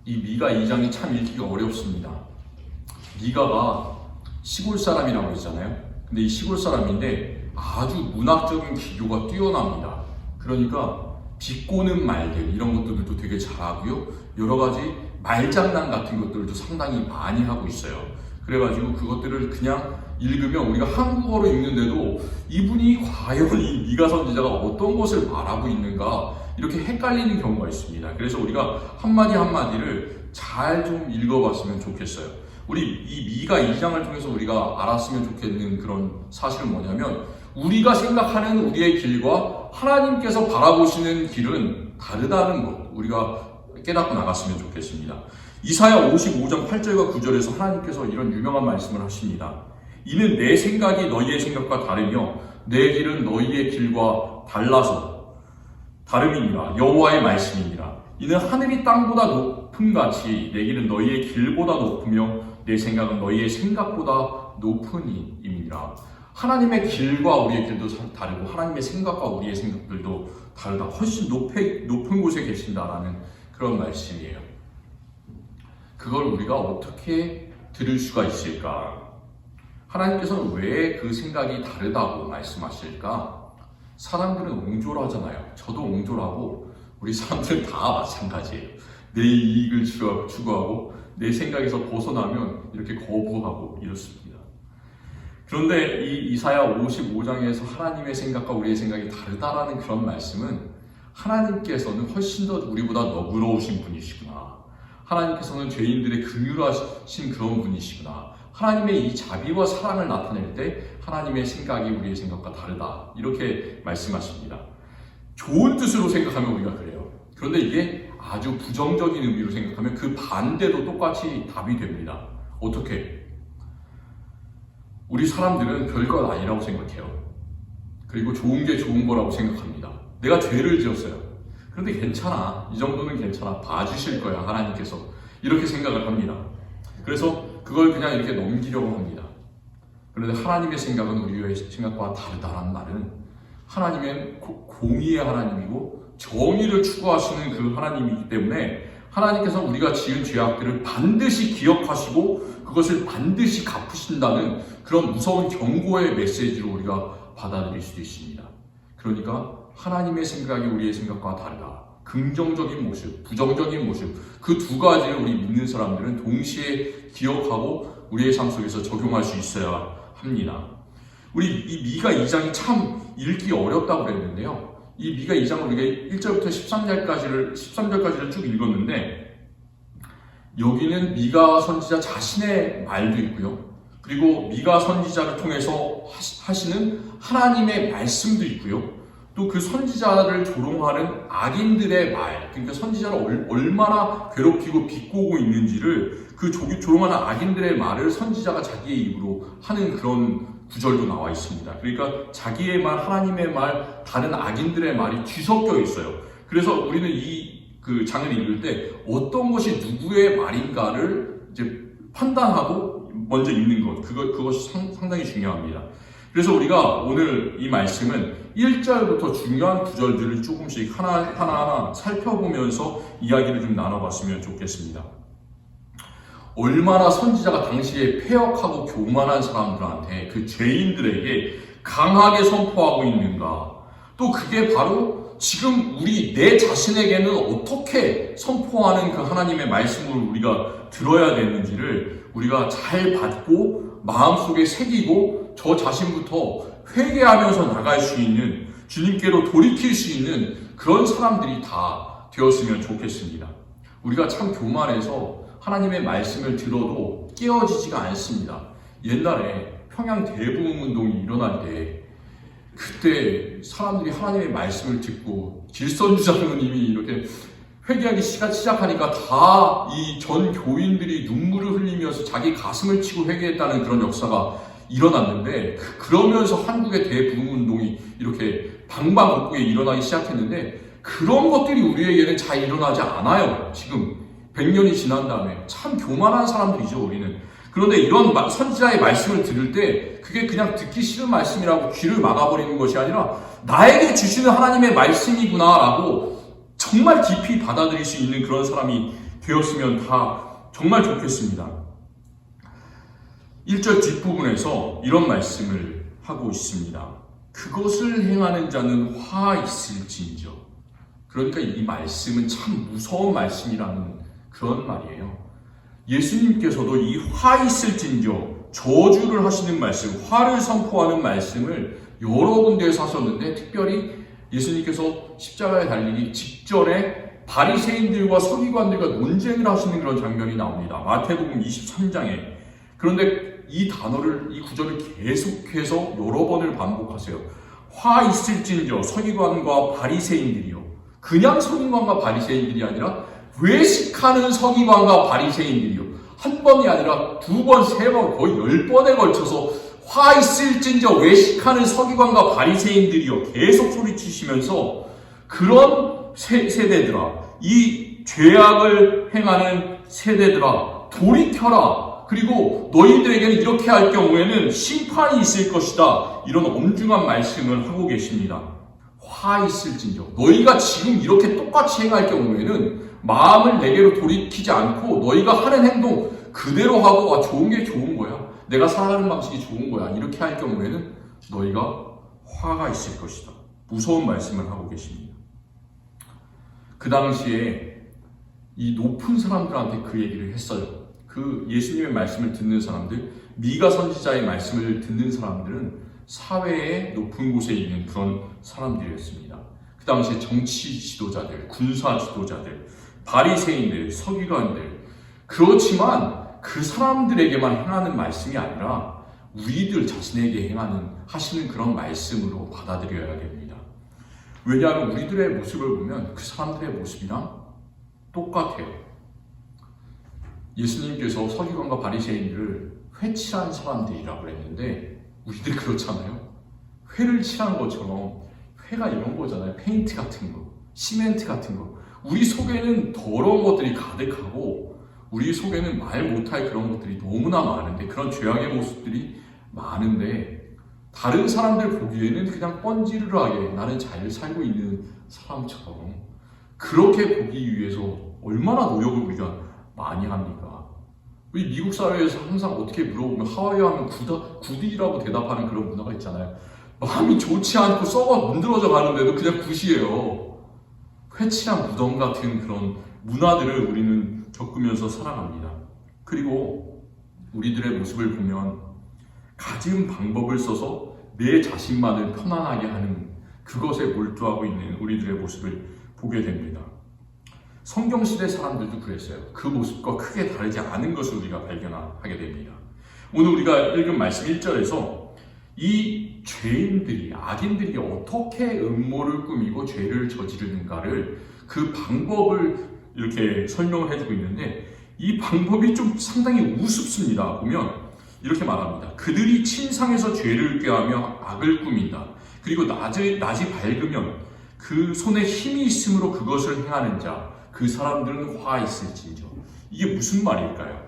이 미가 2장이 참 읽기가 어렵습니다. 미가가 시골 사람이라고 했잖아요. 근데 이 시골 사람인데 아주 문학적인 기교가 뛰어납니다. 그러니까 비꼬는 말들 이런 것들도 되게 잘하고요. 여러 가지 말장난 같은 것들도 상당히 많이 하고 있어요. 그래가지고 그것들을 그냥 읽으면 우리가 한국어로 읽는데도 이분이 과연 이 미가 선지자가 어떤 것을 말하고 있는가 이렇게 헷갈리는 경우가 있습니다. 그래서 우리가 한마디 한마디를 잘 좀 읽어봤으면 좋겠어요. 우리 이 미가 2장을 통해서 우리가 알았으면 좋겠는 그런 사실은 뭐냐면 우리가 생각하는 우리의 길과 하나님께서 바라보시는 길은 다르다는 것 우리가 깨닫고 나갔으면 좋겠습니다. 이사야 55장 8절과 9절에서 하나님께서 이런 유명한 말씀을 하십니다. 이는 내 생각이 너희의 생각과 다르며 내 길은 너희의 길과 달라서 다름이니라. 여호와의 말씀이니라. 이는 하늘이 땅보다 높음 같이 내 길은 너희의 길보다 높으며 내 생각은 너희의 생각보다 높은 임이니라. 하나님의 길과 우리의 길도 다르고 하나님의 생각과 우리의 생각들도 다르다. 훨씬 높은 곳에 계신다라는 그런 말씀이에요. 그걸 우리가 어떻게 들을 수가 있을까? 하나님께서는 왜 그 생각이 다르다고 말씀하실까? 사람들은 옹졸하잖아요. 저도 옹졸하고 우리 사람들은 다 마찬가지예요. 내 이익을 추구하고 내 생각에서 벗어나면 이렇게 거부하고 이렇습니다. 그런데 이 이사야 55장에서 하나님의 생각과 우리의 생각이 다르다라는 그런 말씀은 하나님께서는 훨씬 더 우리보다 너그러우신 분이시구나. 하나님께서는 죄인들의 긍휼하신 그런 분이시구나. 하나님의 이 자비와 사랑을 나타낼 때 하나님의 생각이 우리의 생각과 다르다. 이렇게 말씀하십니다. 좋은 뜻으로 생각하면 우리가 그래요. 그런데 이게 아주 부정적인 의미로 생각하면 그 반대도 똑같이 답이 됩니다. 어떻게? 우리 사람들은 별것 아니라고 생각해요. 그리고 좋은 게 좋은 거라고 생각합니다. 내가 죄를 지었어요. 그런데 괜찮아. 이 정도는 괜찮아. 봐주실 거야. 하나님께서. 이렇게 생각을 합니다. 그래서 그걸 그냥 이렇게 넘기려고 합니다. 그런데 하나님의 생각은 우리의 생각과 다르다는 말은 하나님은 공의의 하나님이고 정의를 추구하시는 그 하나님이기 때문에 하나님께서 우리가 지은 죄악들을 반드시 기억하시고 그것을 반드시 갚으신다는 그런 무서운 경고의 메시지로 우리가 받아들일 수도 있습니다. 그러니까 하나님의 생각이 우리의 생각과 다르다. 긍정적인 모습, 부정적인 모습 그 두 가지를 우리 믿는 사람들은 동시에 기억하고 우리의 삶 속에서 적용할 수 있어야 합니다. 우리 이 미가 2장이 참 읽기 어렵다고 그랬는데요. 이 미가 2장을 우리가 1절부터 13절까지를 쭉 읽었는데 여기는 미가 선지자 자신의 말도 있고요. 그리고 미가 선지자를 통해서 하시는 하나님의 말씀도 있고요. 또 그 선지자를 조롱하는 악인들의 말, 그러니까 선지자를 얼마나 괴롭히고 비꼬고 있는지를 그 조롱하는 악인들의 말을 선지자가 자기의 입으로 하는 그런 구절도 나와 있습니다. 그러니까 자기의 말, 하나님의 말, 다른 악인들의 말이 뒤섞여 있어요. 그래서 우리는 그 장을 읽을 때 어떤 것이 누구의 말인가를 이제 판단하고 먼저 읽는 것, 그것이 상당히 중요합니다. 그래서 우리가 오늘 이 말씀은 1절부터 중요한 구절들을 조금씩 하나하나 살펴보면서 이야기를 좀 나눠봤으면 좋겠습니다. 얼마나 선지자가 당시에 패역하고 교만한 사람들한테 그 죄인들에게 강하게 선포하고 있는가. 또 그게 바로 지금 내 자신에게는 어떻게 선포하는 그 하나님의 말씀을 우리가 들어야 되는지를 우리가 잘 받고 마음속에 새기고 저 자신부터 회개하면서 나갈 수 있는 주님께로 돌이킬 수 있는 그런 사람들이 다 되었으면 좋겠습니다. 우리가 참 교만해서 하나님의 말씀을 들어도 깨어지지가 않습니다. 옛날에 평양 대부흥운동이 일어날 때 그때 사람들이 하나님의 말씀을 듣고 길선주 장로님이 이렇게 회개하기 시작하니까 다 이 전 교인들이 눈물을 흘리면서 자기 가슴을 치고 회개했다는 그런 역사가 일어났는데 그러면서 한국의 대부흥운동이 이렇게 방방곡곡에 일어나기 시작했는데 그런 것들이 우리에게는 잘 일어나지 않아요. 지금 100년이 지난 다음에 참 교만한 사람들이죠 우리는. 그런데 이런 선지자의 말씀을 들을 때 그게 그냥 듣기 싫은 말씀이라고 귀를 막아버리는 것이 아니라 나에게 주시는 하나님의 말씀이구나라고 정말 깊이 받아들일 수 있는 그런 사람이 되었으면 다 정말 좋겠습니다. 1절 뒷부분에서 이런 말씀을 하고 있습니다. 그것을 행하는 자는 화 있을진저. 그러니까 이 말씀은 참 무서운 말씀이라는 그런 말이에요. 예수님께서도 이 화 있을진저, 저주를 하시는 말씀, 화를 선포하는 말씀을 여러 군데에서 하셨는데, 특별히 예수님께서 십자가에 달리기 직전에 바리새인들과 서기관들과 논쟁을 하시는 그런 장면이 나옵니다. 마태복음 23장에. 그런데 이 단어를, 이 구절을 계속해서 여러 번을 반복하세요. 화 있을진저, 서기관과 바리새인들이요. 그냥 서기관과 바리새인들이 아니라 외식하는 서기관과 바리새인들이요. 한 번이 아니라 두 번, 세 번, 거의 10번에 걸쳐서 화 있을진저 외식하는 서기관과 바리새인들이요. 계속 소리치시면서 그런 세대들아, 이 죄악을 행하는 세대들아, 돌이켜라. 그리고 너희들에게는 이렇게 할 경우에는 심판이 있을 것이다. 이런 엄중한 말씀을 하고 계십니다. 화 있을진저, 너희가 지금 이렇게 똑같이 행할 경우에는 마음을 내게로 돌이키지 않고 너희가 하는 행동 그대로 하고 좋은 게 좋은 거야. 내가 살아가는 방식이 좋은 거야. 이렇게 할 경우에는 너희가 화가 있을 것이다. 무서운 말씀을 하고 계십니다. 그 당시에 이 높은 사람들한테 그 얘기를 했어요. 그 예수님의 말씀을 듣는 사람들, 미가 선지자의 말씀을 듣는 사람들은 사회의 높은 곳에 있는 그런 사람들이었습니다. 그 당시에 정치 지도자들, 군사 지도자들, 바리새인들, 서기관들. 그렇지만 그 사람들에게만 행하는 말씀이 아니라 우리들 자신에게 하시는 그런 말씀으로 받아들여야 됩니다. 왜냐하면 우리들의 모습을 보면 그 사람들의 모습이랑 똑같아요. 예수님께서 서기관과 바리새인들을 회칠한 사람들이라고 그랬는데 우리들 그렇잖아요. 회를 칠한 것처럼, 회가 이런 거잖아요. 페인트 같은 거, 시멘트 같은 거. 우리 속에는 더러운 것들이 가득하고 우리 속에는 말 못할 그런 것들이 너무나 많은데, 그런 죄악의 모습들이 많은데 다른 사람들 보기에는 그냥 뻔지르르하게 나는 잘 살고 있는 사람처럼 그렇게 보기 위해서 얼마나 노력을 우리가 많이 합니까? 우리 미국 사회에서 항상 어떻게 물어보면 하와이 하면 굿이라고 대답하는 그런 문화가 있잖아요. 마음이 좋지 않고 썩어 문드러져 가는데도 그냥 굿이에요. 회칠한 무덤 같은 그런 문화들을 우리는 겪으면서 살아갑니다. 그리고 우리들의 모습을 보면 가진 방법을 써서 내 자신만을 편안하게 하는 그것에 몰두하고 있는 우리들의 모습을 보게 됩니다. 성경시대 사람들도 그랬어요. 그 모습과 크게 다르지 않은 것을 우리가 발견하게 됩니다. 오늘 우리가 읽은 말씀 1절에서 이 죄인들이, 악인들이 어떻게 음모를 꾸미고 죄를 저지르는가를, 그 방법을 이렇게 설명을 해주고 있는데, 이 방법이 좀 상당히 우습습니다. 보면 이렇게 말합니다. 그들이 침상에서 죄를 꾀하며 악을 꾸민다. 그리고 낮이 밝으면 그 손에 힘이 있으므로 그것을 행하는 자, 그 사람들은 화 있을진저. 이게 무슨 말일까요?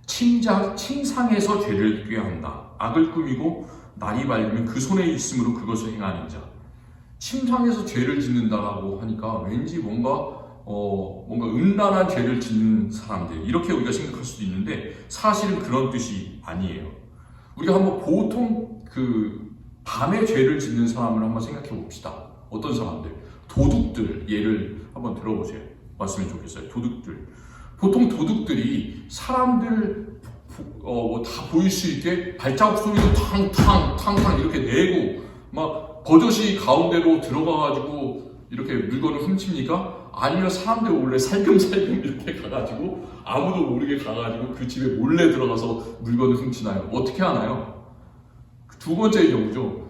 침상에서 죄를 꾀한다. 악을 꾸미고 날이 밝으면 그 손에 있으므로 그것을 행하는 자. 침상에서 죄를 짓는다라고 하니까 왠지 뭔가 음란한 죄를 짓는 사람들, 이렇게 우리가 생각할 수도 있는데 사실은 그런 뜻이 아니에요. 우리가 한번 보통 밤에 죄를 짓는 사람을 한번 생각해 봅시다. 어떤 사람들? 도둑들 예를 한번 들어보세요. 봤으면 좋겠어요. 도둑들. 보통 도둑들이 사람들 다 보일 수 있게 발자국 소리도 탕탕 이렇게 내고 막 버젓이 가운데로 들어가가지고 이렇게 물건을 훔칩니까? 아니면 사람들 몰래 살금살금 이렇게 가가지고 아무도 모르게 가가지고 그 집에 몰래 들어가서 물건을 훔치나요? 어떻게 하나요? 두 번째 경우죠.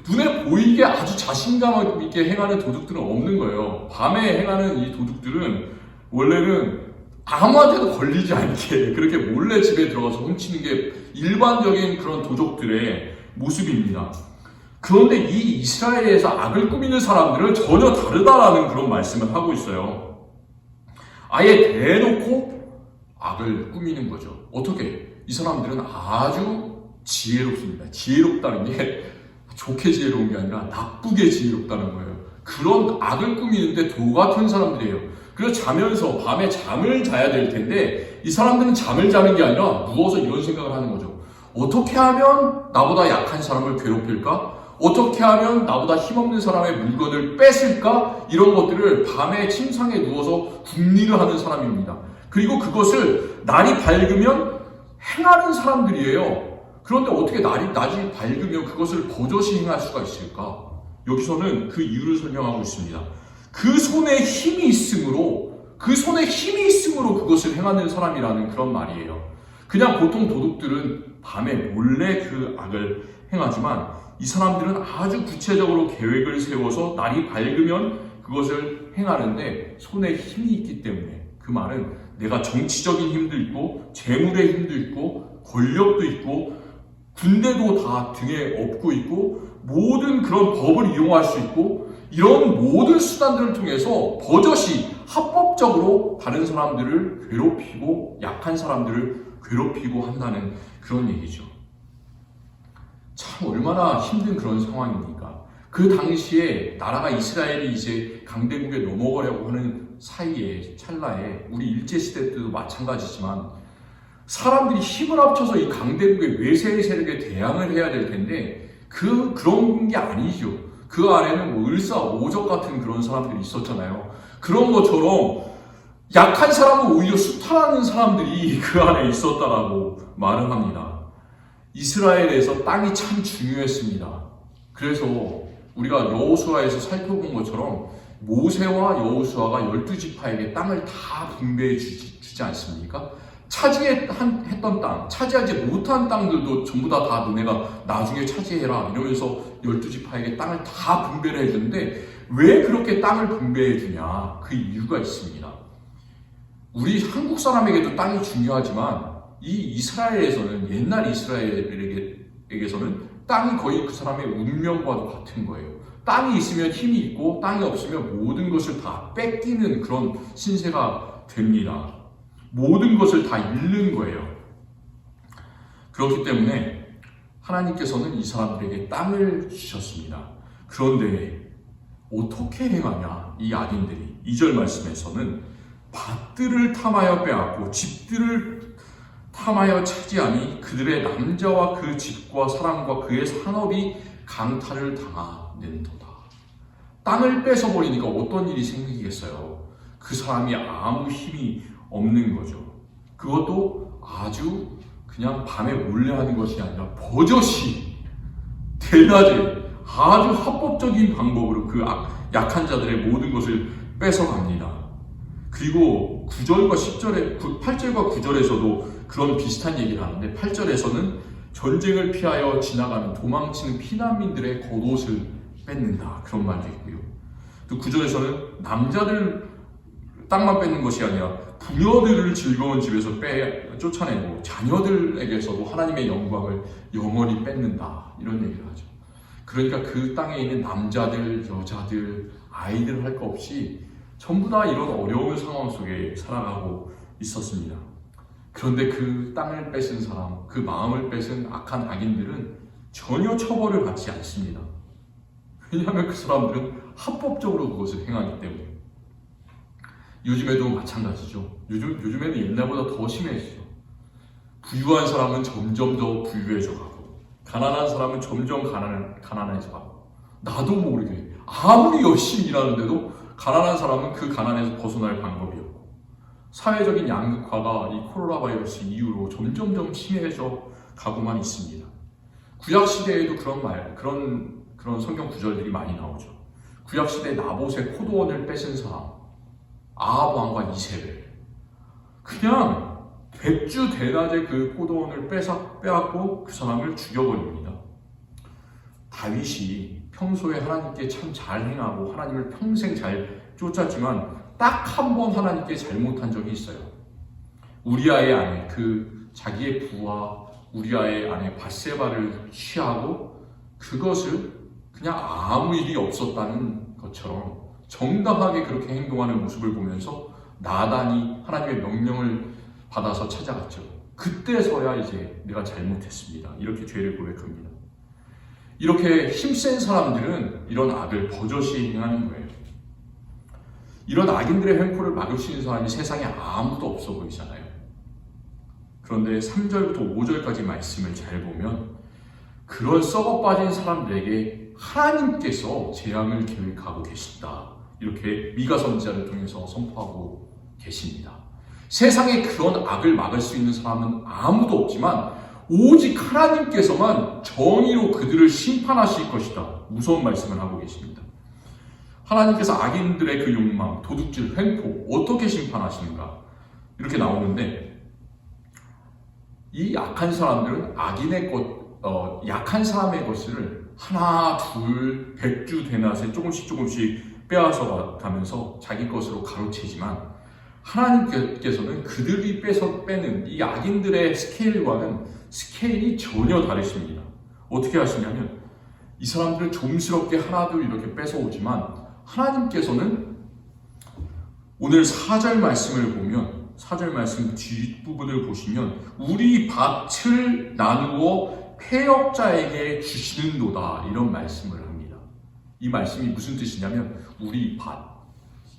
눈에 보이게 아주 자신감 있게 행하는 도둑들은 없는 거예요. 밤에 행하는 이 도둑들은 원래는 아무한테도 걸리지 않게 그렇게 몰래 집에 들어가서 훔치는 게 일반적인 그런 도적들의 모습입니다. 그런데 이 이스라엘에서 악을 꾸미는 사람들은 전혀 다르다라는 그런 말씀을 하고 있어요. 아예 대놓고 악을 꾸미는 거죠. 어떻게? 이 사람들은 아주 지혜롭습니다. 지혜롭다는 게 좋게 지혜로운 게 아니라 나쁘게 지혜롭다는 거예요. 그런 악을 꾸미는데 도 같은 사람들이에요. 그래서 자면서 밤에 잠을 자야 될 텐데 이 사람들은 잠을 자는 게 아니라 누워서 이런 생각을 하는 거죠. 어떻게 하면 나보다 약한 사람을 괴롭힐까? 어떻게 하면 나보다 힘없는 사람의 물건을 뺏을까? 이런 것들을 밤에 침상에 누워서 궁리를 하는 사람입니다. 그리고 그것을 날이 밝으면 행하는 사람들이에요. 그런데 어떻게 낮이 밝으면 그것을 버젓이 행할 수가 있을까? 여기서는 그 이유를 설명하고 있습니다. 그 손에 힘이 있으므로 그것을 행하는 사람이라는 그런 말이에요. 그냥 보통 도둑들은 밤에 몰래 그 악을 행하지만 이 사람들은 아주 구체적으로 계획을 세워서 날이 밝으면 그것을 행하는데 손에 힘이 있기 때문에, 그 말은 내가 정치적인 힘도 있고 재물의 힘도 있고 권력도 있고 군대도 다 등에 업고 있고 모든 그런 법을 이용할 수 있고 이런 모든 수단들을 통해서 버젓이 합법적으로 다른 사람들을 괴롭히고 약한 사람들을 괴롭히고 한다는 그런 얘기죠. 참 얼마나 힘든 그런 상황입니까? 그 당시에 나라가 이스라엘이 이제 강대국에 넘어가려고 하는 사이에 찰나에 우리 일제시대 때도 마찬가지지만 사람들이 힘을 합쳐서 이 강대국의 외세의 세력에 대항을 해야 될 텐데 그런 게 아니죠. 그 안에는 뭐 을사오적 같은 그런 사람들이 있었잖아요. 그런 것처럼 약한 사람은 오히려 수탈하는 사람들이 그 안에 있었다라고 말을 합니다. 이스라엘에서 땅이 참 중요했습니다. 그래서 우리가 여호수아에서 살펴본 것처럼 모세와 여호수아가 12지파에게 땅을 다 분배해 주지 않습니까? 차지했던 땅, 차지하지 못한 땅들도 전부 다 너네가 나중에 차지해라 이러면서 12지파에게 땅을 다 분배를 해주는데 왜 그렇게 땅을 분배해 주냐? 그 이유가 있습니다. 우리 한국 사람에게도 땅이 중요하지만 이 이스라엘에서는, 옛날 이스라엘에게서는 땅이 거의 그 사람의 운명과도 같은 거예요. 땅이 있으면 힘이 있고 땅이 없으면 모든 것을 다 뺏기는 그런 신세가 됩니다. 모든 것을 다 잃는 거예요. 그렇기 때문에 하나님께서는 이 사람들에게 땅을 주셨습니다. 그런데 어떻게 행하냐? 이 악인들이 2절 말씀에서는 밭들을 탐하여 빼앗고 집들을 탐하여 차지하니 그들의 남자와 그 집과 사람과 그의 산업이 강탈을 당하는도다. 땅을 뺏어버리니까 어떤 일이 생기겠어요? 그 사람이 아무 힘이 없는 거죠. 그것도 아주 그냥 밤에 몰래 하는 것이 아니라 버젓이 대낮에 아주 합법적인 방법으로 그 약한 자들의 모든 것을 뺏어갑니다. 그리고 9절과 10절에, 8절과 9절에서도 그런 비슷한 얘기를 하는데 8절에서는 전쟁을 피하여 지나가는 도망치는 피난민들의 겉옷을 뺏는다. 그런 말도 있고요. 또 9절에서는 남자들 땅만 뺏는 것이 아니라 부녀들을 즐거운 집에서 쫓아내고 자녀들에게서도 하나님의 영광을 영원히 뺏는다. 이런 얘기를 하죠. 그러니까 그 땅에 있는 남자들, 여자들, 아이들 할 거 없이 전부 다 이런 어려운 상황 속에 살아가고 있었습니다. 그런데 그 땅을 뺏은 사람, 그 마음을 뺏은 악한 악인들은 전혀 처벌을 받지 않습니다. 왜냐하면 그 사람들은 합법적으로 그것을 행하기 때문에. 요즘에도 마찬가지죠. 요즘에는 옛날보다 더 심해지죠. 부유한 사람은 점점 더 부유해져 가고 가난한 사람은 점점 가난해져 가고 나도 모르게 아무리 열심히 일하는데도 가난한 사람은 그 가난에서 벗어날 방법이 없고 사회적인 양극화가 이 코로나 바이러스 이후로 점점점 심해져 가고만 있습니다. 구약 시대에도 그런 성경 구절들이 많이 나오죠. 구약 시대 나봇의 포도원을 뺏은 사람, 아합 왕과 이세벨, 그냥 백주 대낮에 그 포도원을 빼앗고 그 사람을 죽여버립니다. 다윗이 평소에 하나님께 참 잘 행하고 하나님을 평생 잘 쫓았지만 딱 한 번 하나님께 잘못한 적이 있어요. 우리아의 아내, 그 자기의 부하 우리아의 아내 밧세바를 취하고 그것을 그냥 아무 일이 없었다는 것처럼 정당하게 그렇게 행동하는 모습을 보면서 나단이 하나님의 명령을 받아서 찾아갔죠. 그때서야 이제 내가 잘못했습니다. 이렇게 죄를 고백합니다. 이렇게 힘센 사람들은 이런 악을 버젓이 행하는 거예요. 이런 악인들의 횡포를 막을 수 있는 사람이 세상에 아무도 없어 보이잖아요. 그런데 3절부터 5절까지 말씀을 잘 보면 그런 썩어빠진 사람들에게 하나님께서 재앙을 계획하고 계신다. 이렇게 미가 선지자를 통해서 선포하고 계십니다. 세상에 그런 악을 막을 수 있는 사람은 아무도 없지만 오직 하나님께서만 정의로 그들을 심판하실 것이다. 무서운 말씀을 하고 계십니다. 하나님께서 악인들의 그 욕망, 도둑질, 횡포 어떻게 심판하시는가? 이렇게 나오는데 이 약한 사람들은 약한 사람의 것을 하나, 둘, 100주 되낮에 조금씩 빼앗아 가면서 자기 것으로 가로채지만 하나님께서는 그들이 빼는 이 악인들의 스케일과는 스케일이 전혀 다르십니다. 어떻게 하시냐면 이 사람들은 좀스럽게 하나둘 이렇게 뺏어오지만 하나님께서는 오늘 4절 말씀을 보면 4절 말씀 뒷부분을 보시면 우리 밭을 나누어 패역자에게 주시는도다 이런 말씀을 합니다. 이 말씀이 무슨 뜻이냐면 우리 밭,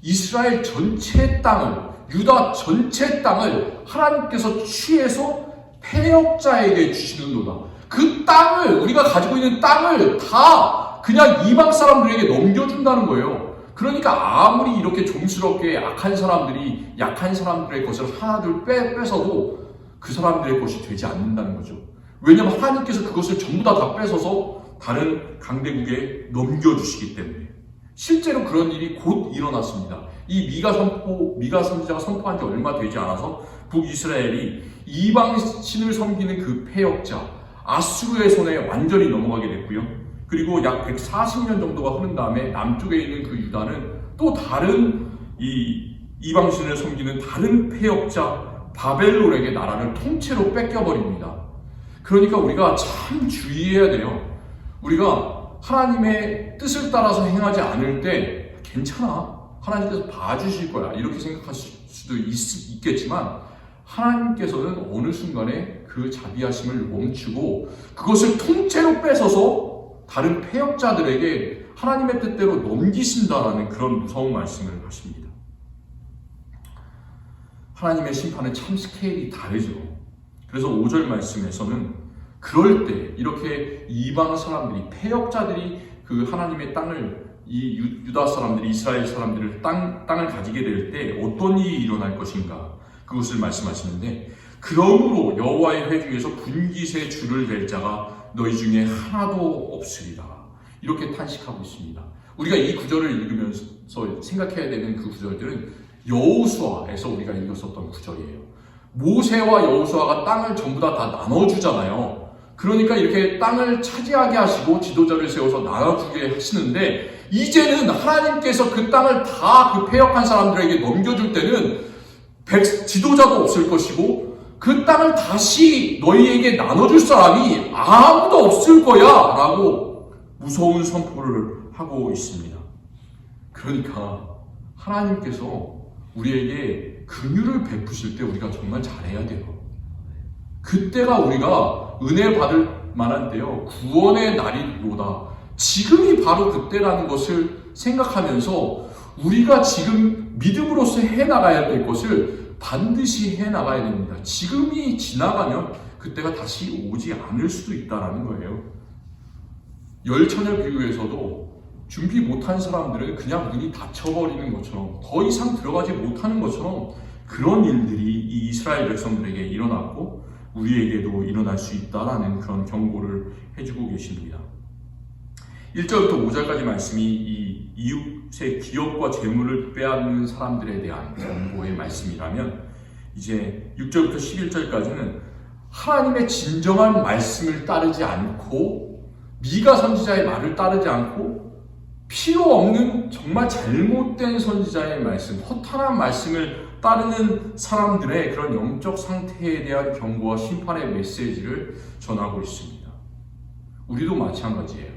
이스라엘 전체 땅을, 유다 전체 땅을 하나님께서 취해서 패역자에게 주시는도다. 그 땅을, 우리가 가지고 있는 땅을 다 그냥 이방 사람들에게 넘겨준다는 거예요. 그러니까 아무리 이렇게 좀스럽게 약한 사람들의 것을 하나둘 뺏어도 그 사람들의 것이 되지 않는다는 거죠. 왜냐하면 하나님께서 그것을 전부 다 뺏어서 다른 강대국에 넘겨주시기 때문에. 실제로 그런 일이 곧 일어났습니다. 이 미가 선지자가 선포한 지 얼마 되지 않아서 북이스라엘이 이방 신을 섬기는 그 패역자 아수르의 손에 완전히 넘어가게 됐고요. 그리고 약 140년 정도가 흐른 다음에 남쪽에 있는 그 유다는 또 다른 이방 신을 섬기는 다른 패역자 바벨론에게 나라를 통째로 뺏겨버립니다. 그러니까 우리가 참 주의해야 돼요. 우리가 하나님의 뜻을 따라서 행하지 않을 때 괜찮아, 하나님께서 봐주실 거야 이렇게 생각할 수도 있겠지만 하나님께서는 어느 순간에 그 자비하심을 멈추고 그것을 통째로 뺏어서 다른 패역자들에게 하나님의 뜻대로 넘기신다라는 그런 무서운 말씀을 하십니다. 하나님의 심판은 참 스케일이 다르죠. 그래서 5절 말씀에서는 그럴 때 이렇게 이방 사람들이, 패역자들이 그 하나님의 땅을, 이 유다 사람들이, 이스라엘 사람들을 땅을 가지게 될 때 어떤 일이 일어날 것인가 그것을 말씀하시는데 그러므로 여호와의 회중에서 분깃의 줄을 댈 자가 너희 중에 하나도 없으리라 이렇게 탄식하고 있습니다. 우리가 이 구절을 읽으면서 생각해야 되는 그 구절들은 여호수아에서 우리가 읽었었던 구절이에요. 모세와 여호수아가 땅을 전부 다 나눠주잖아요. 그러니까 이렇게 땅을 차지하게 하시고 지도자를 세워서 나눠주게 하시는데 이제는 하나님께서 그 땅을 다 그 패역한 사람들에게 넘겨줄 때는 지도자도 없을 것이고 그 땅을 다시 너희에게 나눠줄 사람이 아무도 없을 거야 라고 무서운 선포를 하고 있습니다. 그러니까 하나님께서 우리에게 긍휼을 베푸실 때 우리가 정말 잘해야 돼요. 그때가 우리가 은혜 받을 만한 때요. 구원의 날이로다. 지금이 바로 그때라는 것을 생각하면서 우리가 지금 믿음으로써 해나가야 될 것을 반드시 해나가야 됩니다. 지금이 지나가면 그때가 다시 오지 않을 수도 있다는 거예요. 열처녀 비유에서도 준비 못한 사람들은 그냥 문이 닫혀버리는 것처럼 더 이상 들어가지 못하는 것처럼 그런 일들이 이 이스라엘 백성들에게 일어났고 우리에게도 일어날 수 있다라는 그런 경고를 해주고 계십니다. 1절부터 5절까지 말씀이 이 이웃의 기업과 재물을 빼앗는 사람들에 대한 경고의 말씀이라면 이제 6절부터 11절까지는 하나님의 진정한 말씀을 따르지 않고 미가 선지자의 말을 따르지 않고 필요 없는 정말 잘못된 선지자의 말씀, 허탄한 말씀을 따르는 사람들의 그런 영적 상태에 대한 경고와 심판의 메시지를 전하고 있습니다. 우리도 마찬가지예요.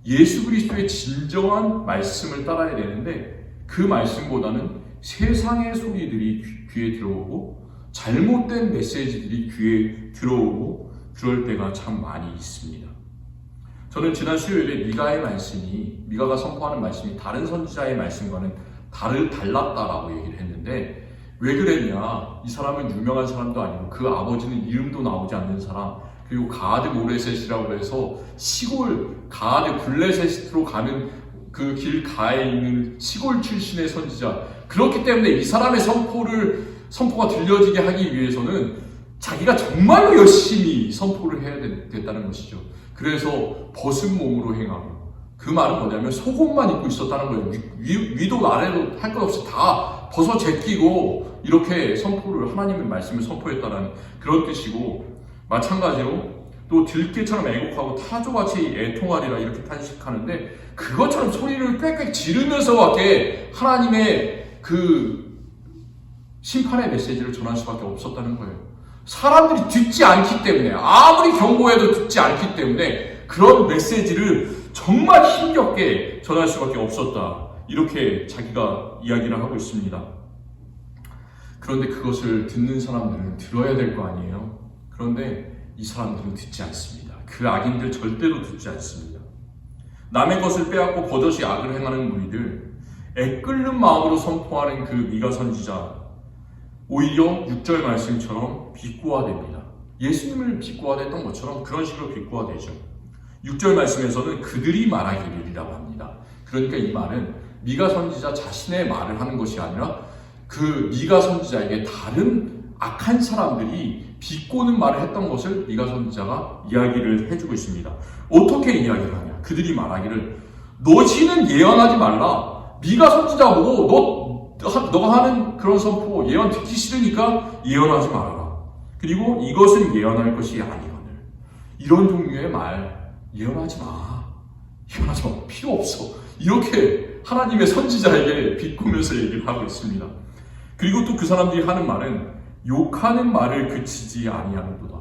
예수 그리스도의 진정한 말씀을 따라야 되는데 그 말씀보다는 세상의 소리들이 귀에 들어오고 잘못된 메시지들이 귀에 들어오고 그럴 때가 참 많이 있습니다. 저는 지난 수요일에 미가가 선포하는 말씀이 다른 선지자의 말씀과는 달랐다라고 얘기를 했는데 왜 그랬냐? 이 사람은 유명한 사람도 아니고 그 아버지는 이름도 나오지 않는 사람, 그리고 가드 모레셋이라고 해서 시골 가드 블레셋으로 가는 그 길 가에 있는 시골 출신의 선지자. 그렇기 때문에 이 사람의 선포가 들려지게 하기 위해서는 자기가 정말로 열심히 선포를 해야 됐다는 것이죠. 그래서 벗은 몸으로 행하며, 그 말은 뭐냐면 속옷만 입고 있었다는 거예요. 위도 아래도 할 것 없이 다 벗어 제끼고 이렇게 하나님의 말씀을 선포했다는 그런 뜻이고, 마찬가지로 또 들깨처럼 애곡하고 타조같이 애통하리라 이렇게 탄식하는데, 그것처럼 소리를 꽥꽥 지르면서밖에 하나님의 그 심판의 메시지를 전할 수밖에 없었다는 거예요. 사람들이 듣지 않기 때문에, 아무리 경고해도 듣지 않기 때문에 그런 메시지를 정말 힘겹게 전할 수밖에 없었다, 이렇게 자기가 이야기를 하고 있습니다. 그런데 그것을 듣는 사람들은 들어야 될 거 아니에요. 그런데 이 사람들은 듣지 않습니다. 그 악인들 절대로 듣지 않습니다. 남의 것을 빼앗고 버젓이 악을 행하는 무리들, 애끓는 마음으로 선포하는 그 미가 선지자, 오히려 6절 말씀처럼 비꼬아됩니다. 예수님을 비꼬아댔던 것처럼 그런 식으로 비꼬아되죠. 6절 말씀에서는 그들이 말하기를이라고 합니다. 그러니까 이 말은 미가 선지자 자신의 말을 하는 것이 아니라 그 미가 선지자에게 다른 악한 사람들이 비꼬는 말을 했던 것을 미가 선지자가 이야기를 해주고 있습니다. 어떻게 이야기를 하냐? 그들이 말하기를, 너희는 예언하지 말라. 미가 선지자 보고 너가 하는 그런 선포, 예언 듣기 싫으니까 예언하지 말아라. 그리고 이것은 예언할 것이 아니거늘. 이런 종류의 말, 예언하지 마. 예언하지 마. 필요 없어. 이렇게 하나님의 선지자에게 비꼬면서 얘기를 하고 있습니다. 그리고 또 그 사람들이 하는 말은 욕하는 말을 그치지 아니하는도다.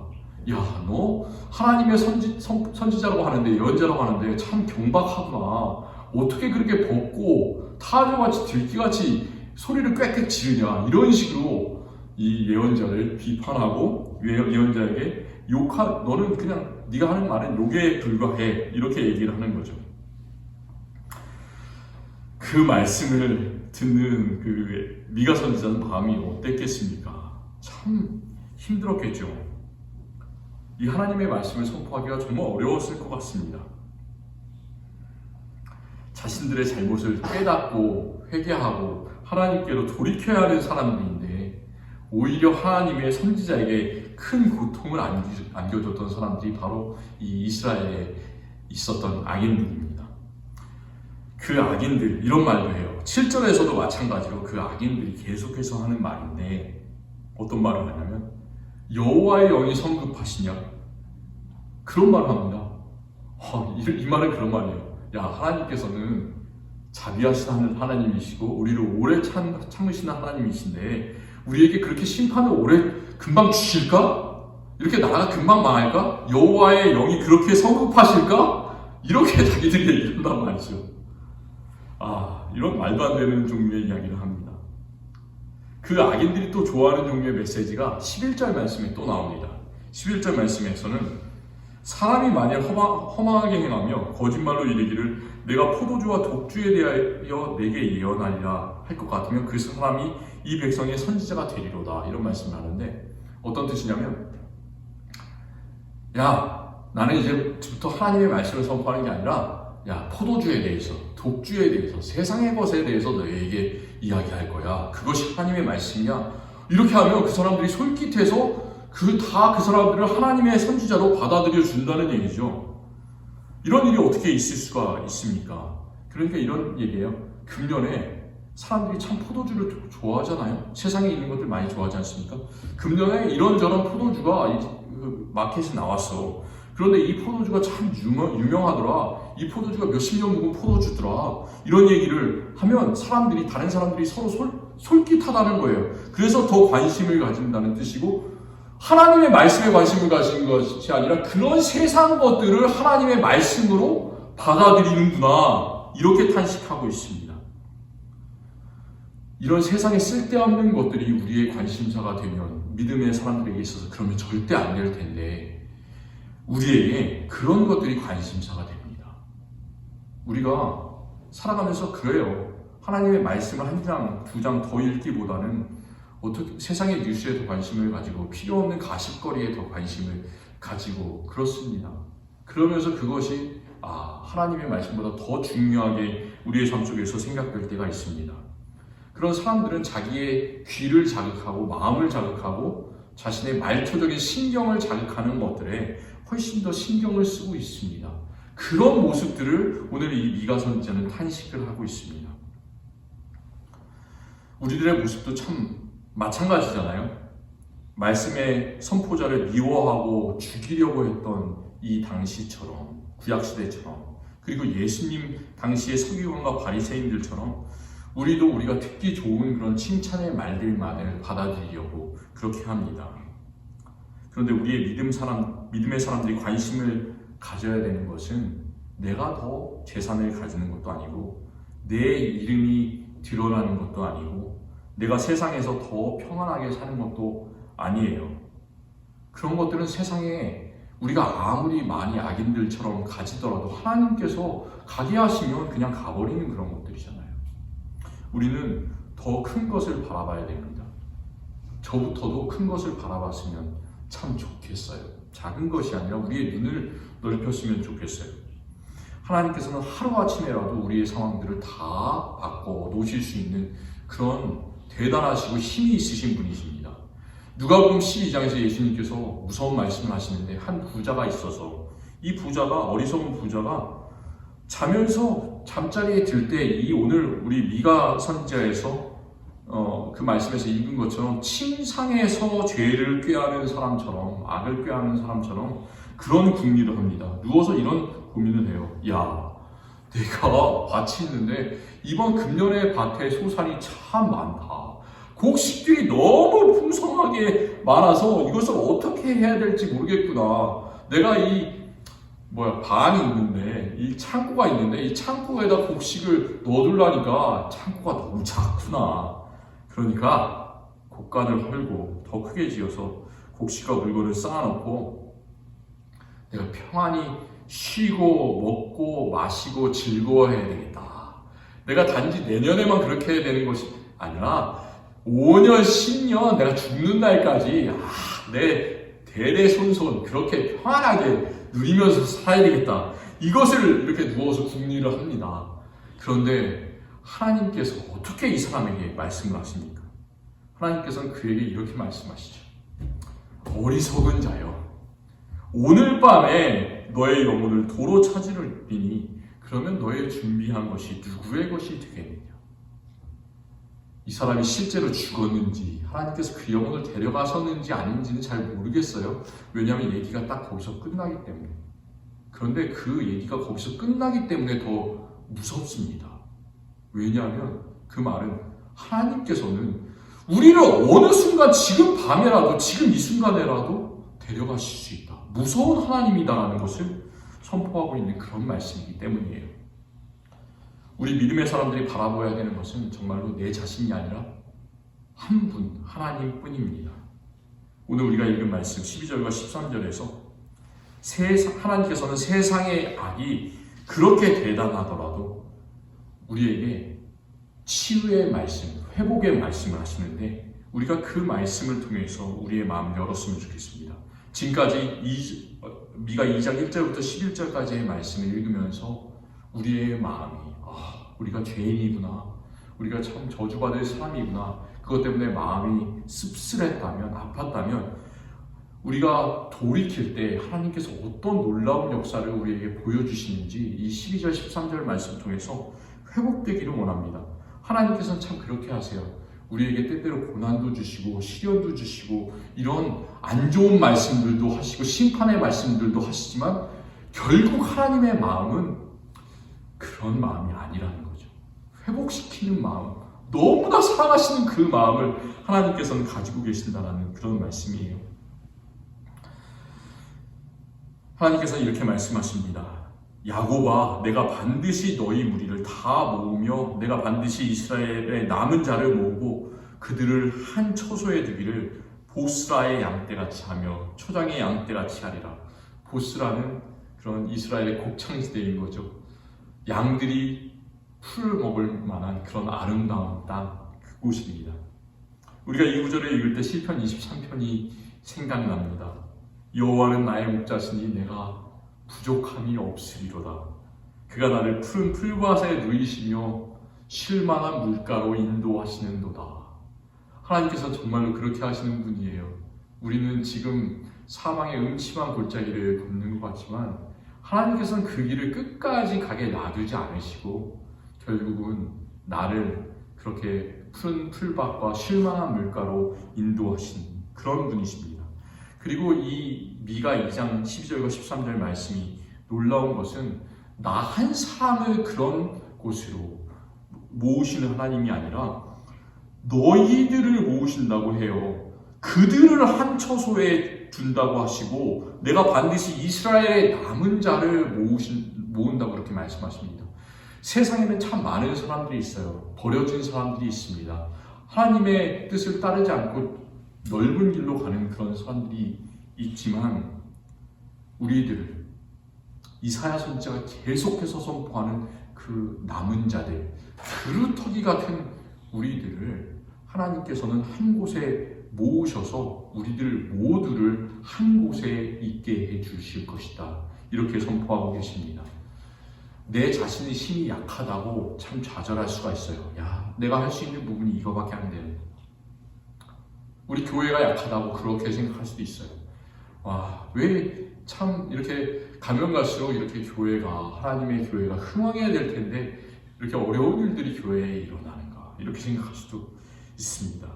야, 너 하나님의 선지자라고 하는데, 예언자라고 하는데 참 경박하구나. 어떻게 그렇게 벗고 타조같이 들기같이 소리를 꽥꽥 지르냐. 이런 식으로 이 예언자를 비판하고 예언자에게 너는 그냥 네가 하는 말은 욕에 불과해, 이렇게 얘기를 하는 거죠. 그 말씀을 듣는 그 미가 선지자는 마음이 어땠겠습니까? 참 힘들었겠죠. 이 하나님의 말씀을 선포하기가 정말 어려웠을 것 같습니다. 자신들의 잘못을 깨닫고 회개하고 하나님께로 돌이켜야 하는 사람들인데, 오히려 하나님의 선지자에게 큰 고통을 안겨줬던 사람들이 바로 이 이스라엘에 있었던 악인들입니다. 그 악인들, 이런 말도 해요. 7절에서도 마찬가지로 그 악인들이 계속해서 하는 말인데, 어떤 말을 하냐면 여호와의 영이 성급하시냐? 그런 말을 합니다. 이 말은 그런 말이에요. 야, 하나님께서는 자비하신 하나님이시고 우리를 오래 참으시는 하나님이신데 우리에게 그렇게 심판을 금방 주실까? 이렇게 나라가 금방 망할까? 여호와의 영이 그렇게 성급하실까? 이렇게 자기들이 얘기를 한단 말이죠. 이런 말도 안 되는 종류의 이야기를 합니다. 그 악인들이 또 좋아하는 종류의 메시지가 11절 말씀에 또 나옵니다. 11절 말씀에서는 사람이 만일 허망하게 행하며 거짓말로 이르기를 내가 포도주와 독주에 대하여 내게 예언하리라 할 것 같으면 그 사람이 이 백성의 선지자가 되리로다, 이런 말씀을 하는데, 어떤 뜻이냐면, 야, 나는 이제부터 하나님의 말씀을 선포하는 게 아니라, 야, 포도주에 대해서, 독주에 대해서, 세상의 것에 대해서 너에게 이야기할 거야. 그것이 하나님의 말씀이야. 이렇게 하면 그 사람들이 솔깃해서 그 사람들을 하나님의 선지자로 받아들여 준다는 얘기죠. 이런 일이 어떻게 있을 수가 있습니까? 그러니까 이런 얘기예요. 금년에 사람들이 참 포도주를 좋아하잖아요. 세상에 있는 것들 많이 좋아하지 않습니까? 금년에 이런저런 포도주가 마켓에 나왔어. 그런데 이 포도주가 참 유명하더라. 이 포도주가 몇십 년 묵은 포도주더라. 이런 얘기를 하면 다른 사람들이 서로 솔깃하다는 거예요. 그래서 더 관심을 가진다는 뜻이고, 하나님의 말씀에 관심을 가진 것이 아니라 그런 세상 것들을 하나님의 말씀으로 받아들이는구나, 이렇게 탄식하고 있습니다. 이런 세상에 쓸데없는 것들이 우리의 관심사가 되면, 믿음의 사람들에게 있어서 그러면 절대 안 될 텐데, 우리에게 그런 것들이 관심사가 됩니다. 우리가 살아가면서 그래요. 하나님의 말씀을 한 장, 두 장 더 읽기보다는 어떻게 세상의 뉴스에 더 관심을 가지고 필요 없는 가십거리에 더 관심을 가지고 그렇습니다. 그러면서 그것이 하나님의 말씀보다 더 중요하게 우리의 삶 속에서 생각될 때가 있습니다. 그런 사람들은 자기의 귀를 자극하고 마음을 자극하고 자신의 말초적인 신경을 자극하는 것들에 훨씬 더 신경을 쓰고 있습니다. 그런 모습들을 오늘 이 미가 선지자는 탄식을 하고 있습니다. 우리들의 모습도 참 마찬가지잖아요. 말씀의 선포자를 미워하고 죽이려고 했던 이 당시처럼, 구약시대처럼, 그리고 예수님 당시의 서기관과 바리새인들처럼 우리도 우리가 듣기 좋은 그런 칭찬의 말들만을 받아들이려고 그렇게 합니다. 그런데 우리의 믿음의 사람들이 관심을 가져야 되는 것은 내가 더 재산을 가지는 것도 아니고 내 이름이 드러나는 것도 아니고 내가 세상에서 더 평안하게 사는 것도 아니에요. 그런 것들은 세상에 우리가 아무리 많이 악인들처럼 가지더라도 하나님께서 가게 하시면 그냥 가버리는 그런 것들이잖아요. 우리는 더 큰 것을 바라봐야 됩니다. 저부터도 큰 것을 바라봤으면 참 좋겠어요. 작은 것이 아니라 우리의 눈을 넓혔으면 좋겠어요. 하나님께서는 하루아침에라도 우리의 상황들을 다 바꿔 놓으실 수 있는 그런 대단하시고 힘이 있으신 분이십니다. 누가복음 12장에서 예수님께서 무서운 말씀을 하시는데 한 부자가 있어서 이 부자가 어리석은 부자가 자면서 잠자리에 들 때 이 오늘 우리 미가 선지자에서 그 말씀에서 읽은 것처럼 침상에서 죄를 꾀하는 사람처럼 악을 꾀하는 사람처럼 그런 궁리를 합니다. 누워서 이런 고민을 해요. 야, 내가 밭이 있는데 이번 금년에 밭에 소산이 참 많다. 곡식들이 너무 풍성하게 많아서 이것을 어떻게 해야 될지 모르겠구나. 내가 방이 있는데, 이 창고가 있는데, 이 창고에다 곡식을 넣어두려니까 창고가 너무 작구나. 그러니까 곡간을 헐고 더 크게 지어서 곡식과 물건을 쌓아놓고 내가 평안히 쉬고 먹고 마시고 즐거워해야 되겠다. 내가 단지 내년에만 그렇게 해야 되는 것이 아니라 5년, 10년 내가 죽는 날까지 내 대대손손 그렇게 평안하게 누리면서 살아야 되겠다. 이것을 이렇게 누워서 궁리를 합니다. 그런데 하나님께서 어떻게 이 사람에게 말씀을 하십니까? 하나님께서는 그에게 이렇게 말씀하시죠. 어리석은 자여, 오늘 밤에 너의 영혼을 도로 찾으리니 그러면 너의 준비한 것이 누구의 것이 되겠느냐? 이 사람이 실제로 죽었는지 하나님께서 그 영혼을 데려가셨는지 아닌지는 잘 모르겠어요. 왜냐하면 얘기가 딱 거기서 끝나기 때문에. 그런데 그 얘기가 거기서 끝나기 때문에 더 무섭습니다. 왜냐하면 그 말은 하나님께서는 우리를 어느 순간 지금 밤에라도 지금 이 순간에라도 데려가실 수 있다. 무서운 하나님이다라는 것을 선포하고 있는 그런 말씀이기 때문이에요. 우리 믿음의 사람들이 바라봐야 되는 것은 정말로 내 자신이 아니라 한 분, 하나님 뿐입니다. 오늘 우리가 읽은 말씀 12절과 13절에서 하나님께서는 세상의 악이 그렇게 대단하더라도 우리에게 치유의 말씀, 회복의 말씀을 하시는데 우리가 그 말씀을 통해서 우리의 마음을 열었으면 좋겠습니다. 지금까지 미가 2장 1절부터 11절까지의 말씀을 읽으면서 우리의 마음이 우리가 죄인이구나, 우리가 참 저주받을 사람이구나, 그것 때문에 마음이 씁쓸했다면, 아팠다면 우리가 돌이킬 때 하나님께서 어떤 놀라운 역사를 우리에게 보여주시는지 이 12절 13절 말씀 통해서 회복되기를 원합니다. 하나님께서는 참 그렇게 하세요. 우리에게 때때로 고난도 주시고 시련도 주시고 이런 안 좋은 말씀들도 하시고 심판의 말씀들도 하시지만 결국 하나님의 마음은 그런 마음이 아니라는 거죠. 회복시키는 마음, 너무나 사랑하시는 그 마음을 하나님께서는 가지고 계신다는 그런 말씀이에요. 하나님께서는 이렇게 말씀하십니다. 야곱아, 내가 반드시 너희 무리를 다 모으며 내가 반드시 이스라엘의 남은 자를 모으고 그들을 한 처소에 두기를 보스라의 양떼같이 하며 초장의 양떼같이 하리라. 보스라는 그런 이스라엘의 곡창지대인 거죠. 양들이 풀을 먹을 만한 그런 아름다운 땅, 그곳입니다. 우리가 이 구절을 읽을 때 시편 23편이 생각납니다. 여호와는 나의 목자시니 내가 부족함이 없으리로다. 그가 나를 푸른 풀밭에 누이시며 쉴만한 물가로 인도하시는도다. 하나님께서 정말로 그렇게 하시는 분이에요. 우리는 지금 사망의 음침한 골짜기를 걷는 것 같지만 하나님께서는 그 길을 끝까지 가게 놔두지 않으시고 결국은 나를 그렇게 푸른 풀밭과 쉴만한 물가로 인도하신 그런 분이십니다. 그리고 이 미가 2장 12절과 13절 말씀이 놀라운 것은 나 한 사람을 그런 곳으로 모으시는 하나님이 아니라 너희들을 모으신다고 해요. 그들을 한 처소에 둔다고 하시고 내가 반드시 이스라엘의 남은 자를 모은다고 그렇게 말씀하십니다. 세상에는 참 많은 사람들이 있어요. 버려진 사람들이 있습니다. 하나님의 뜻을 따르지 않고 넓은 길로 가는 그런 사람들이 있지만 우리들 이사야 선지자가 계속해서 선포하는 그 남은 자들, 그루터기 같은 우리들을 하나님께서는 한 곳에 모으셔서 우리들 모두를 한 곳에 있게 해 주실 것이다. 이렇게 선포하고 계십니다. 내 자신의 힘이 약하다고 참 좌절할 수가 있어요. 야, 내가 할 수 있는 부분이 이거밖에 안 되는. 우리 교회가 약하다고 그렇게 생각할 수도 있어요. 와, 왜 참 이렇게 가면 갈수록 이렇게 교회가, 하나님의 교회가 흥왕해야 될 텐데 이렇게 어려운 일들이 교회에 일어나는가, 이렇게 생각할 수도 있습니다.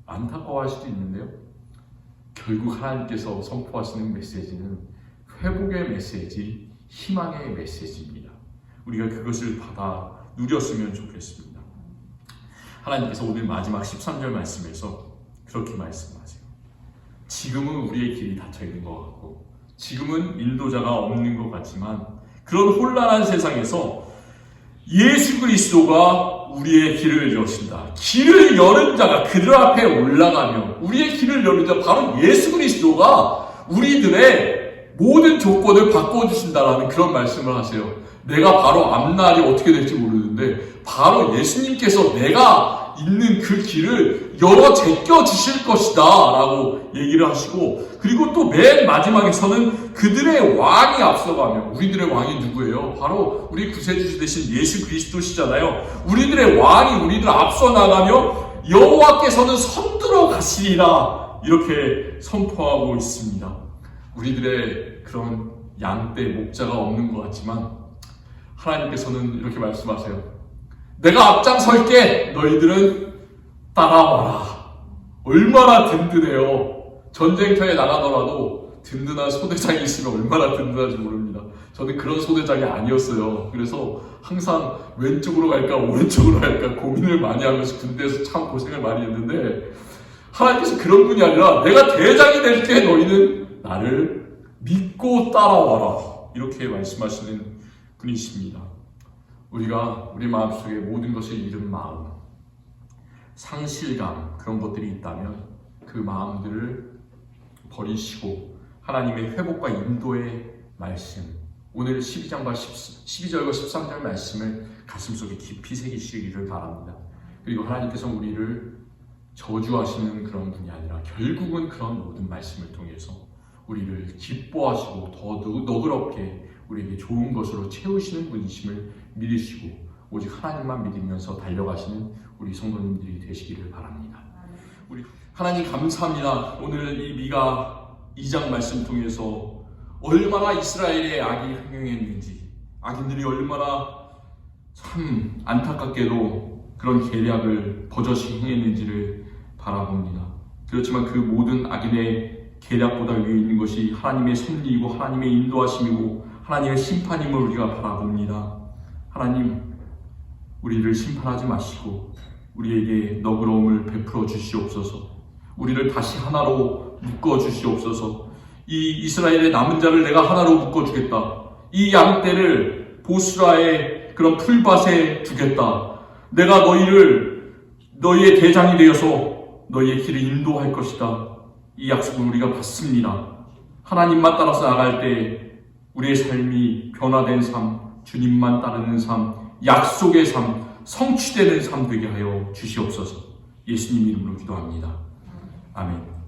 안타까워할 수도 있는데요. 결국 하나님께서 선포하시는 메시지는 회복의 메시지, 희망의 메시지입니다. 우리가 그것을 받아 누렸으면 좋겠습니다. 하나님께서 오늘 마지막 13절 말씀에서 그렇게 말씀하세요. 지금은 우리의 길이 닫혀 있는 것 같고 지금은 인도자가 없는 것 같지만 그런 혼란한 세상에서 예수 그리스도가 우리의 길을 여신다. 길을 여는 자가 그들 앞에 올라가며 우리의 길을 여는 자 바로 예수 그리스도가 우리들의 모든 조건을 바꿔주신다라는 그런 말씀을 하세요. 내가 바로 앞날이 어떻게 될지 모르는데 바로 예수님께서 내가 있는 그 길을 열어 제껴 주실 것이다 라고 얘기를 하시고, 그리고 또 맨 마지막에서는 그들의 왕이 앞서가며, 우리들의 왕이 누구예요? 바로 우리 구세주 되신 예수 그리스도시잖아요. 우리들의 왕이 우리들 앞서 나가며 여호와께서는 선두로 가시리라 이렇게 선포하고 있습니다. 우리들의 그런 양떼 목자가 없는 것 같지만 하나님께서는 이렇게 말씀하세요. 내가 앞장설게, 너희들은 따라와라. 얼마나 든든해요. 전쟁터에 나가더라도 든든한 소대장이 있으면 얼마나 든든한지 모릅니다. 저는 그런 소대장이 아니었어요. 그래서 항상 왼쪽으로 갈까 오른쪽으로 갈까 고민을 많이 하면서 군대에서 참 고생을 많이 했는데 하나님께서 그런 분이 아니라 내가 대장이 될게, 너희는 나를 믿고 따라와라 이렇게 말씀하시는 분이십니다. 우리가 우리 마음속에 모든 것을 잃은 마음, 상실감, 그런 것들이 있다면 그 마음들을 버리시고 하나님의 회복과 인도의 말씀, 오늘 12절과 13절 말씀을 가슴속에 깊이 새기시기를 바랍니다. 그리고 하나님께서 우리를 저주하시는 그런 분이 아니라 결국은 그런 모든 말씀을 통해서 우리를 기뻐하시고 더 너그럽게 우리에게 좋은 것으로 채우시는 분이심을 믿으시고 오직 하나님만 믿으면서 달려가시는 우리 성도님들이 되시기를 바랍니다. 우리 하나님 감사합니다. 오늘 이 미가 2장 말씀 통해서 얼마나 이스라엘의 악이 흥행했는지, 악인들이 얼마나 참 안타깝게도 그런 계략을 버젓이 행했는지를 바라봅니다. 그렇지만 그 모든 악인의 계략보다 위에 있는 것이 하나님의 섭리이고 하나님의 인도하심이고 하나님의 심판임을 우리가 바라봅니다. 하나님, 우리를 심판하지 마시고 우리에게 너그러움을 베풀어 주시옵소서. 우리를 다시 하나로 묶어 주시옵소서. 이 이스라엘의 남은 자를 내가 하나로 묶어 주겠다. 이 양떼를 보스라의 그런 풀밭에 두겠다. 내가 너희의 대장이 되어서 너희의 길을 인도할 것이다. 이 약속을 우리가 받습니다. 하나님만 따라서 나갈 때 우리의 삶이 변화된 삶, 주님만 따르는 삶, 약속의 삶, 성취되는 삶 되게 하여 주시옵소서. 예수님 이름으로 기도합니다. 아멘.